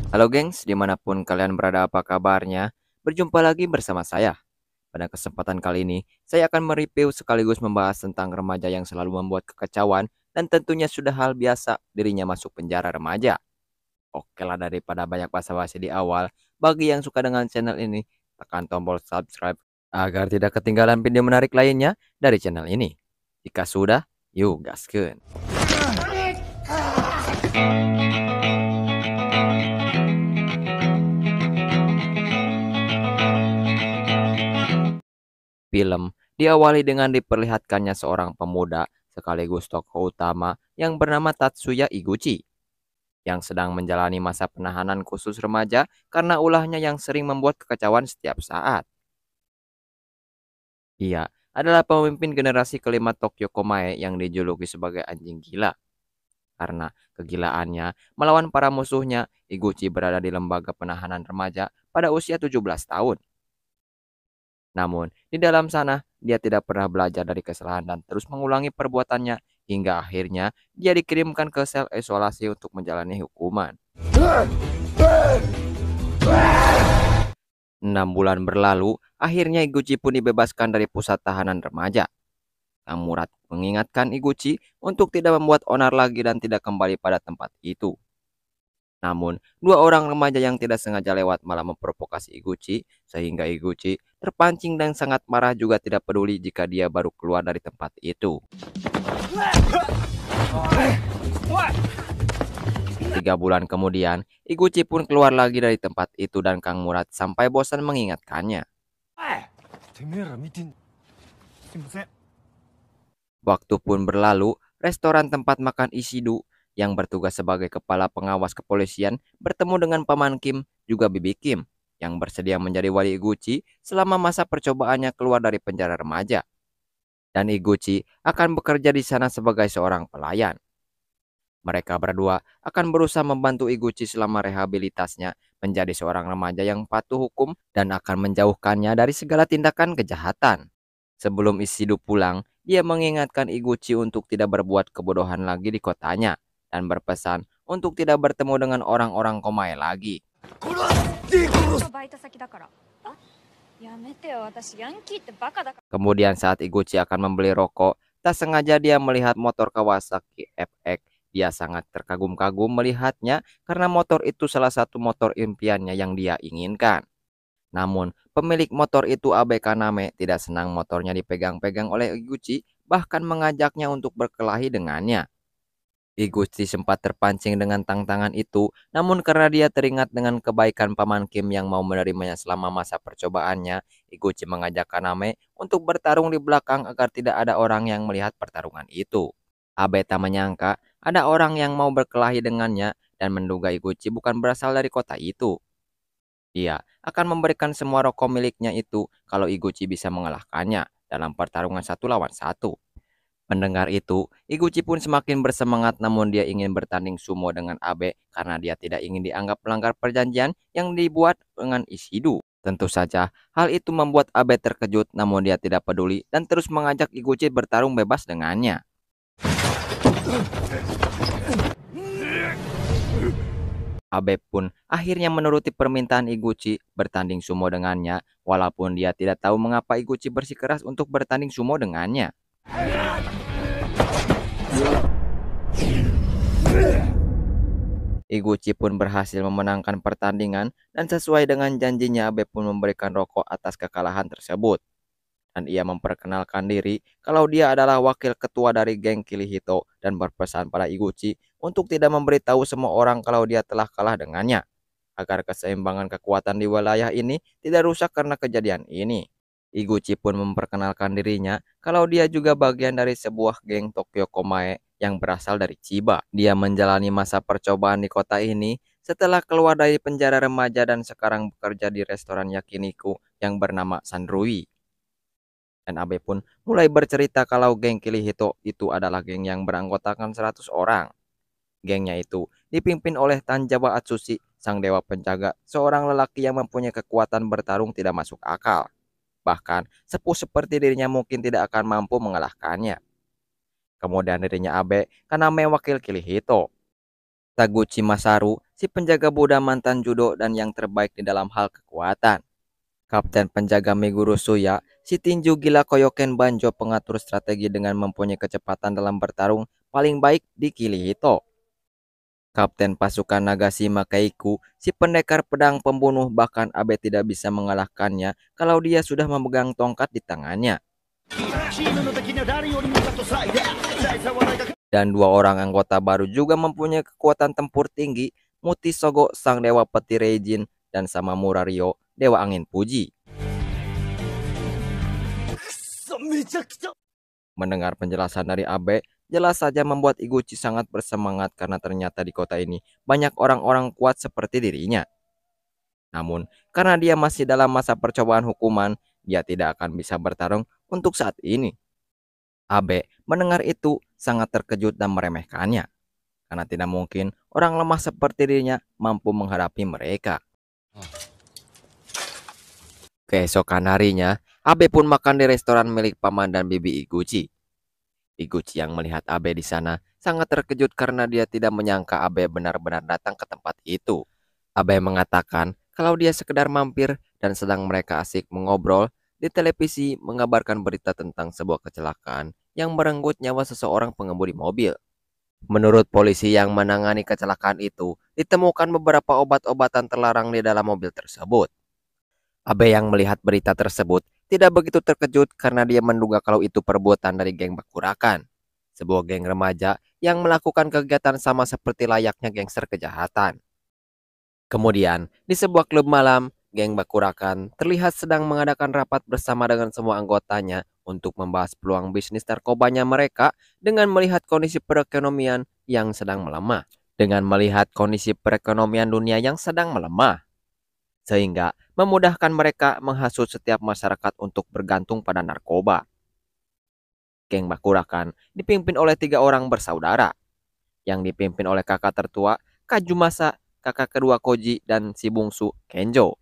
Halo gengs, dimanapun kalian berada apa kabarnya? Berjumpa lagi bersama saya. Pada kesempatan kali ini, saya akan mereview sekaligus membahas tentang remaja yang selalu membuat kekacauan dan tentunya sudah hal biasa dirinya masuk penjara remaja. Oke lah, daripada banyak basa-basi di awal, bagi yang suka dengan channel ini, tekan tombol subscribe agar tidak ketinggalan video menarik lainnya dari channel ini. Jika sudah, yuk gaskeun. Film diawali dengan diperlihatkannya seorang pemuda sekaligus tokoh utama yang bernama Tatsuya Iguchi yang sedang menjalani masa penahanan khusus remaja karena ulahnya yang sering membuat kekacauan setiap saat. Dia adalah pemimpin generasi kelima Tokyo Komae yang dijuluki sebagai anjing gila. Karena kegilaannya melawan para musuhnya, Iguchi berada di lembaga penahanan remaja pada usia 17 tahun. Namun, di dalam sana, dia tidak pernah belajar dari kesalahan dan terus mengulangi perbuatannya hingga akhirnya dia dikirimkan ke sel isolasi untuk menjalani hukuman. 6 bulan berlalu, akhirnya Iguchi pun dibebaskan dari pusat tahanan remaja. Kang Murad mengingatkan Iguchi untuk tidak membuat onar lagi dan tidak kembali pada tempat itu. Namun, 2 orang remaja yang tidak sengaja lewat malah memprovokasi Iguchi, sehingga Iguchi terpancing dan sangat marah juga tidak peduli jika dia baru keluar dari tempat itu. 3 bulan kemudian, Iguchi pun keluar lagi dari tempat itu dan Kang Murad sampai bosan mengingatkannya. Waktu pun berlalu, restoran tempat makan Ishidu yang bertugas sebagai kepala pengawas kepolisian bertemu dengan Paman Kim, juga Bibi Kim, yang bersedia menjadi wali Iguchi selama masa percobaannya keluar dari penjara remaja. Dan Iguchi akan bekerja di sana sebagai seorang pelayan. Mereka berdua akan berusaha membantu Iguchi selama rehabilitasnya menjadi seorang remaja yang patuh hukum dan akan menjauhkannya dari segala tindakan kejahatan. Sebelum Ishidu pulang, dia mengingatkan Iguchi untuk tidak berbuat kebodohan lagi di kotanya dan berpesan untuk tidak bertemu dengan orang-orang Komae lagi. Kemudian saat Iguchi akan membeli rokok, tak sengaja dia melihat motor Kawasaki FX. Dia sangat terkagum-kagum melihatnya karena motor itu salah satu motor impiannya yang dia inginkan. Namun, pemilik motor itu Abe Kaname tidak senang motornya dipegang-pegang oleh Iguchi, bahkan mengajaknya untuk berkelahi dengannya. Iguchi sempat terpancing dengan tantangan itu, namun karena dia teringat dengan kebaikan Paman Kim yang mau menerimanya selama masa percobaannya, Iguchi mengajak Kaname untuk bertarung di belakang agar tidak ada orang yang melihat pertarungan itu. Abe tak menyangka ada orang yang mau berkelahi dengannya dan menduga Iguchi bukan berasal dari kota itu. Dia akan memberikan semua rokok miliknya itu kalau Iguchi bisa mengalahkannya dalam pertarungan 1 lawan 1. Mendengar itu, Iguchi pun semakin bersemangat namun dia ingin bertanding sumo dengan Abe karena dia tidak ingin dianggap melanggar perjanjian yang dibuat dengan Ishidu. Tentu saja, hal itu membuat Abe terkejut namun dia tidak peduli dan terus mengajak Iguchi bertarung bebas dengannya. Abe pun akhirnya menuruti permintaan Iguchi bertanding sumo dengannya, walaupun dia tidak tahu mengapa Iguchi bersikeras untuk bertanding sumo dengannya. Iguchi pun berhasil memenangkan pertandingan dan sesuai dengan janjinya Abe pun memberikan rokok atas kekalahan tersebut. Dan ia memperkenalkan diri kalau dia adalah wakil ketua dari geng Kirihito dan berpesan pada Iguchi untuk tidak memberitahu semua orang kalau dia telah kalah dengannya, agar keseimbangan kekuatan di wilayah ini tidak rusak karena kejadian ini. Iguchi pun memperkenalkan dirinya kalau dia juga bagian dari sebuah geng Tokyo Komae yang berasal dari Chiba. Dia menjalani masa percobaan di kota ini setelah keluar dari penjara remaja dan sekarang bekerja di restoran yakiniku yang bernama Sanrui. Dan Abe pun mulai bercerita kalau geng Kirihito itu adalah geng yang beranggotakan 100 orang. Gengnya itu dipimpin oleh Tanjawa Atsushi, sang dewa penjaga, seorang lelaki yang mempunyai kekuatan bertarung tidak masuk akal. Bahkan sepuh seperti dirinya mungkin tidak akan mampu mengalahkannya. kemudian dirinya Abe karena mewakili Kirihito. Taguchi Masaru, si penjaga Buddha mantan judo dan yang terbaik di dalam hal kekuatan. Kapten penjaga Meguro Suya, si tinju gila Koyoken Banjo pengatur strategi dengan mempunyai kecepatan dalam bertarung paling baik di Kirihito. Kapten pasukan Nagashima Keiku, si pendekar pedang pembunuh bahkan Abe tidak bisa mengalahkannya kalau dia sudah memegang tongkat di tangannya. Dan dua orang anggota baru juga mempunyai kekuatan tempur tinggi, Muti Sogo sang dewa petir Reijin dan Samamura Ryo, dewa angin Fuji. Mendengar penjelasan dari Abe, jelas saja membuat Iguchi sangat bersemangat karena ternyata di kota ini banyak orang-orang kuat seperti dirinya. Namun, karena dia masih dalam masa percobaan hukuman, dia tidak akan bisa bertarung untuk saat ini. Abe mendengar itu sangat terkejut dan meremehkannya, karena tidak mungkin orang lemah seperti dirinya mampu menghadapi mereka. Keesokan harinya, Abe pun makan di restoran milik paman dan bibi Iguchi. Iguchi yang melihat Abe di sana sangat terkejut karena dia tidak menyangka Abe benar-benar datang ke tempat itu. Abe mengatakan kalau dia sekedar mampir dan sedang mereka asik mengobrol, di televisi mengabarkan berita tentang sebuah kecelakaan yang merenggut nyawa seseorang pengemudi mobil. Menurut polisi yang menangani kecelakaan itu, ditemukan beberapa obat-obatan terlarang di dalam mobil tersebut. Abe yang melihat berita tersebut tidak begitu terkejut karena dia menduga kalau itu perbuatan dari geng Bakurakan, sebuah geng remaja yang melakukan kegiatan sama seperti layaknya gangster kejahatan. Kemudian, di sebuah klub malam, geng Bakurakan terlihat sedang mengadakan rapat bersama dengan semua anggotanya untuk membahas peluang bisnis narkobanya mereka dengan melihat kondisi perekonomian yang sedang melemah. Sehingga memudahkan mereka menghasut setiap masyarakat untuk bergantung pada narkoba. Geng Bakurakan dipimpin oleh 3 orang bersaudara, yang dipimpin oleh kakak tertua Kajumasa, kakak kedua Koji, dan si bungsu Kenjo.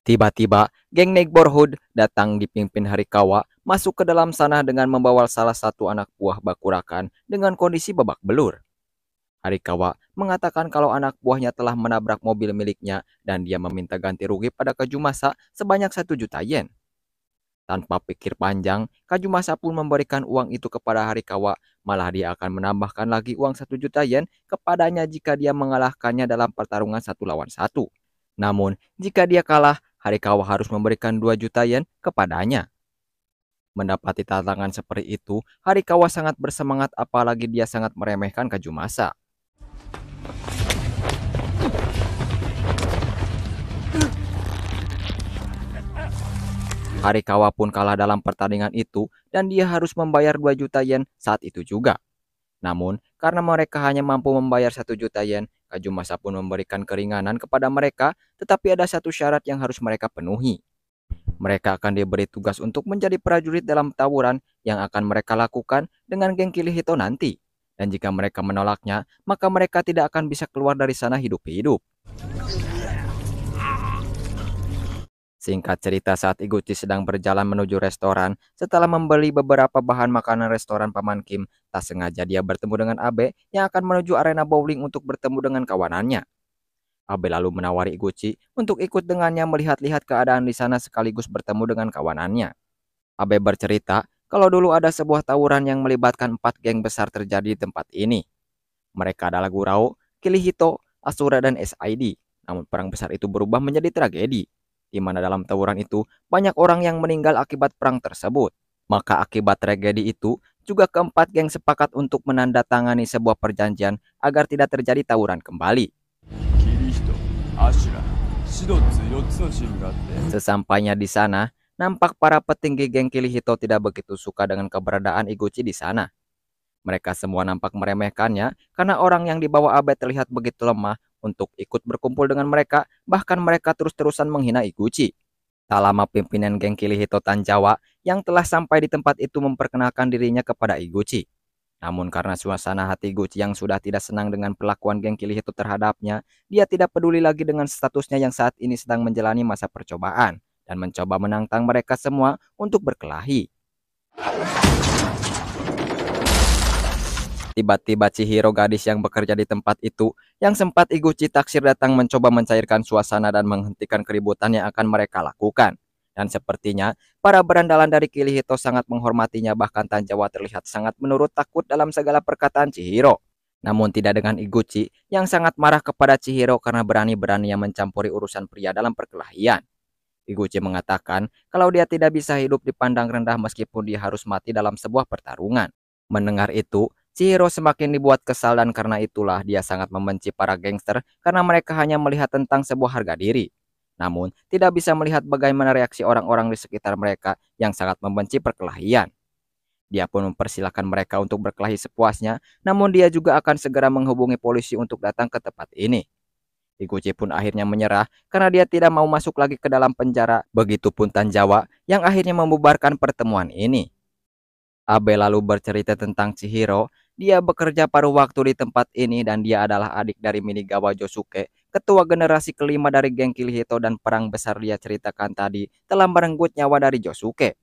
Tiba-tiba, geng Neighborhood datang dipimpin Harikawa masuk ke dalam sana dengan membawa salah satu anak buah Bakurakan dengan kondisi babak belur. Harikawa mengatakan kalau anak buahnya telah menabrak mobil miliknya dan dia meminta ganti rugi pada Kajumasa sebanyak 1 juta yen. Tanpa pikir panjang, Kajumasa pun memberikan uang itu kepada Harikawa, malah dia akan menambahkan lagi uang 1 juta yen kepadanya jika dia mengalahkannya dalam pertarungan 1 lawan 1. Namun, jika dia kalah, Harikawa harus memberikan 2 juta yen kepadanya. Mendapati tantangan seperti itu, Harikawa sangat bersemangat apalagi dia sangat meremehkan Kajumasa. Harikawa pun kalah dalam pertandingan itu dan dia harus membayar 2 juta yen saat itu juga. Namun, karena mereka hanya mampu membayar 1 juta yen, Kajumasa pun memberikan keringanan kepada mereka, tetapi ada satu syarat yang harus mereka penuhi. Mereka akan diberi tugas untuk menjadi prajurit dalam tawuran yang akan mereka lakukan dengan geng Kirihito nanti. Dan jika mereka menolaknya, maka mereka tidak akan bisa keluar dari sana hidup-hidup. Singkat cerita, saat Iguchi sedang berjalan menuju restoran, setelah membeli beberapa bahan makanan restoran Paman Kim, tak sengaja dia bertemu dengan Abe yang akan menuju arena bowling untuk bertemu dengan kawanannya. Abe lalu menawari Iguchi untuk ikut dengannya melihat-lihat keadaan di sana sekaligus bertemu dengan kawanannya. Abe bercerita kalau dulu ada sebuah tawuran yang melibatkan 4 geng besar terjadi di tempat ini. Mereka adalah Gurao, Kirihito, Asura, dan SID. Namun perang besar itu berubah menjadi tragedi, di mana dalam tawuran itu banyak orang yang meninggal akibat perang tersebut. Maka akibat tragedi itu, juga keempat geng sepakat untuk menandatangani sebuah perjanjian agar tidak terjadi tawuran kembali. Sesampainya di sana, nampak para petinggi geng Kirihito tidak begitu suka dengan keberadaan Iguchi di sana. Mereka semua nampak meremehkannya karena orang yang dibawa Abe terlihat begitu lemah untuk ikut berkumpul dengan mereka, bahkan mereka terus-terusan menghina Iguchi. Tak lama pimpinan geng Kirihito Tanjawa yang telah sampai di tempat itu memperkenalkan dirinya kepada Iguchi. Namun karena suasana hati Iguchi yang sudah tidak senang dengan perlakuan geng Kirihito terhadapnya, dia tidak peduli lagi dengan statusnya yang saat ini sedang menjalani masa percobaan dan mencoba menantang mereka semua untuk berkelahi. Tiba-tiba Chihiro, gadis yang bekerja di tempat itu, yang sempat Iguchi taksir, datang mencoba mencairkan suasana dan menghentikan keributan yang akan mereka lakukan. Dan sepertinya para berandalan dari Kirihito sangat menghormatinya, bahkan Tanjawa terlihat sangat menurut takut dalam segala perkataan Chihiro. Namun tidak dengan Iguchi yang sangat marah kepada Chihiro karena berani-beraninya mencampuri urusan pria dalam perkelahian. Iguchi mengatakan kalau dia tidak bisa hidup dipandang rendah meskipun dia harus mati dalam sebuah pertarungan. Mendengar itu, Chihiro semakin dibuat kesal dan karena itulah dia sangat membenci para gangster karena mereka hanya melihat tentang sebuah harga diri. Namun, tidak bisa melihat bagaimana reaksi orang-orang di sekitar mereka yang sangat membenci perkelahian. Dia pun mempersilahkan mereka untuk berkelahi sepuasnya, namun dia juga akan segera menghubungi polisi untuk datang ke tempat ini. Iguchi pun akhirnya menyerah karena dia tidak mau masuk lagi ke dalam penjara. Begitupun Tanjawa yang akhirnya membubarkan pertemuan ini. Abe lalu bercerita tentang Chihiro. Dia bekerja paruh waktu di tempat ini dan dia adalah adik dari Minigawa Josuke, ketua generasi kelima dari geng Kirihito, dan perang besar dia ceritakan tadi telah merenggut nyawa dari Josuke.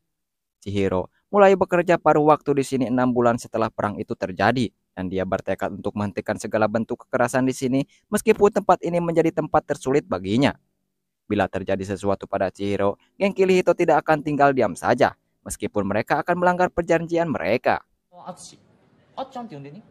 Chihiro mulai bekerja paruh waktu di sini 6 bulan setelah perang itu terjadi, dan dia bertekad untuk menghentikan segala bentuk kekerasan di sini meskipun tempat ini menjadi tempat tersulit baginya. Bila terjadi sesuatu pada Chihiro, geng Kirihito tidak akan tinggal diam saja, meskipun mereka akan melanggar perjanjian mereka. あつし、あっちゃんって呼んでね。